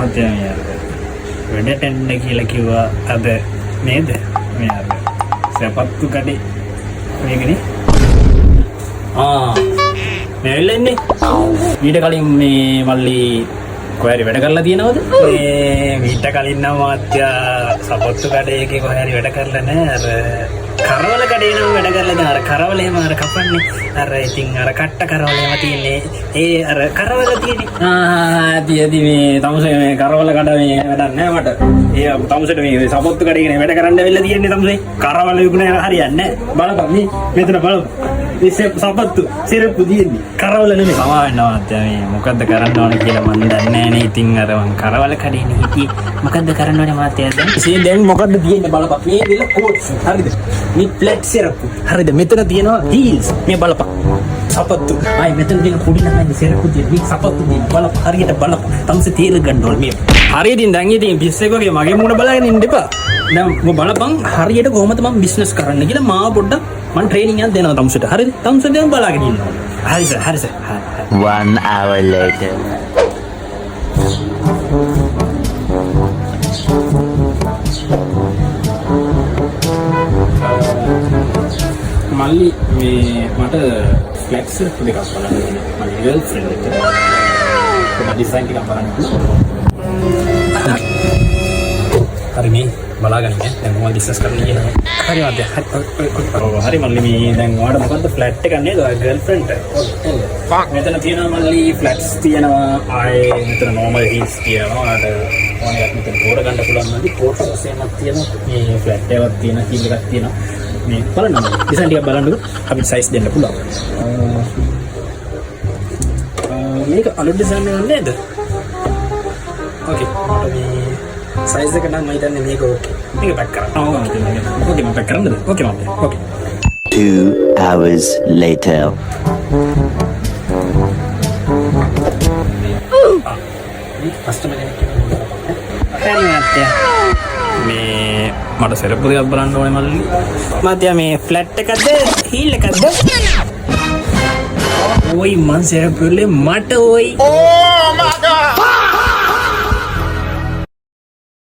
මහත්තයා වැඩට එන්න කියලා කිව්වා අද නේද? මේ අර සපත්තු කඩේ මේකනේ. මේ වෙලෙන්නේ ඊට කලින් මේ මල්ලි කොහරි වැඩ කරලා තියෙනවද? මේ ඊට කලින් නම් මහත්තයා සපත්තු කඩේ එකේ කොහරි වැඩ කරලා නැහැ. අර කරවල කඩේ නම් වැඩ කරලා දැන් අර කරවල එහෙම අර කපන්නේ අර ඉතින් අර කට්ට කරවල එහෙම තියෙන්නේ ඒ අර කරවල තියෙන්නේ තියදී මේ තමුසේ මේ කරවල කඩ මේ වැඩක් නැහැ මට ඒ තමුසේට මේ සපත්තු කඩේ කියන වැඩ කරන්න වෙලා තියෙන්නේ තමුසේ කරවල විකුණන හරියන්නේ නැහැ බලපන් මේ මෙතන බලපන් මේ සපත්තු සිරප්පු තියෙන්නේ කරවල නෙමෙයි සමාවෙන්නවා මේ මොකද්ද කරන්න ඕනේ කියලා මම දන්නේ නැහැ නේ ඉතින් අර මං කරවල කඩේනේ හිටියේ මොකද්ද කරන්න ඕනේ මාත්‍යා දැන් මොකද්ද තියෙන්නේ බලපන් මේ විල කෝට්ස් හරිද මේ ෆ්ලැට් සිරප්පු හරිද මෙතන තියෙනවා හීල්ස් මේ බලපන් සපත්තු ආයි මෙතන තියෙන පොඩි ළමයි සිරප්පු තියෙන මේ සපත්තු තියෙන බලපන් හරියට බලපන් තමසේ තේල ගන්න ඕනේ මේ හරියටින් දැන් ඉතින් පිස්සෙක් වගේ මගේ මුණ බලාගෙන ඉන්න එපා දැන් ඔබ බලපන් හරියට කොහොමද මම බිස්නස් කරන්න කියලා මාව පොඩ්ඩක් මම ට්‍රේනින් එකක් දෙනවා තමසට හරිද තමස දැන් බලාගෙන ඉන්නවා හරි සර් 1 hour later මල්ලි මේ මට ෆ්ලැක්ස් දෙකක් බලන්න මගේ ගර්ල්ෆ්‍රෙන්ඩ් එක කොහොමද ඩිසයින් ටිකක් බලන්න හරි මේ බලාගෙන ඉන්න දැන් මොකද ඩිස්කස් කරන්න කියලා හරි වාද්‍ය හරි මල්ලි මේ දැන් ඔයාලට මොකද්ද ෆ්ලැට් එකක් නේද ඔය ගර්ල්ෆ්‍රෙන්ඩ් මෙතන තියෙනවා මල්ලි ෆ්ලැට්ස් තියෙනවා ආයේ මෙතන නෝමල් හීල්ස් තියෙනවා ආට ඕනෙක් මෙතන පොර ගන්න පුළුවන් මල්ලි පොටස් එකක් තියෙනවා මේ ෆ්ලැට් එකක් තියෙනවා හීල් එකක් තියෙනවා මේ බලන්න ඩිසයින් ටිකක් බලන්නකො අපිට සයිස් දෙන්න පුළුවන් මේක අලුත් ඩිසයින් එකක් නේද ඕකේ මේ සයිස් එක නම් මම හිතන්නේ මේක ඕකේ මේක පැක් කරන්න ඕකේ මම පැක් කරන්නද ඕකේ මම ඕකේ 2 hours later කස්ටමර් කෙනෙක් මේ මට සෙරප්පු දෙකක් බලන්න ඕනේ මල්ලි මාත්‍යා මේ ෆ්ලැට් එකක්ද හීල් එකක්ද ඔයි මං සෙරප්පු වල මට ඔයි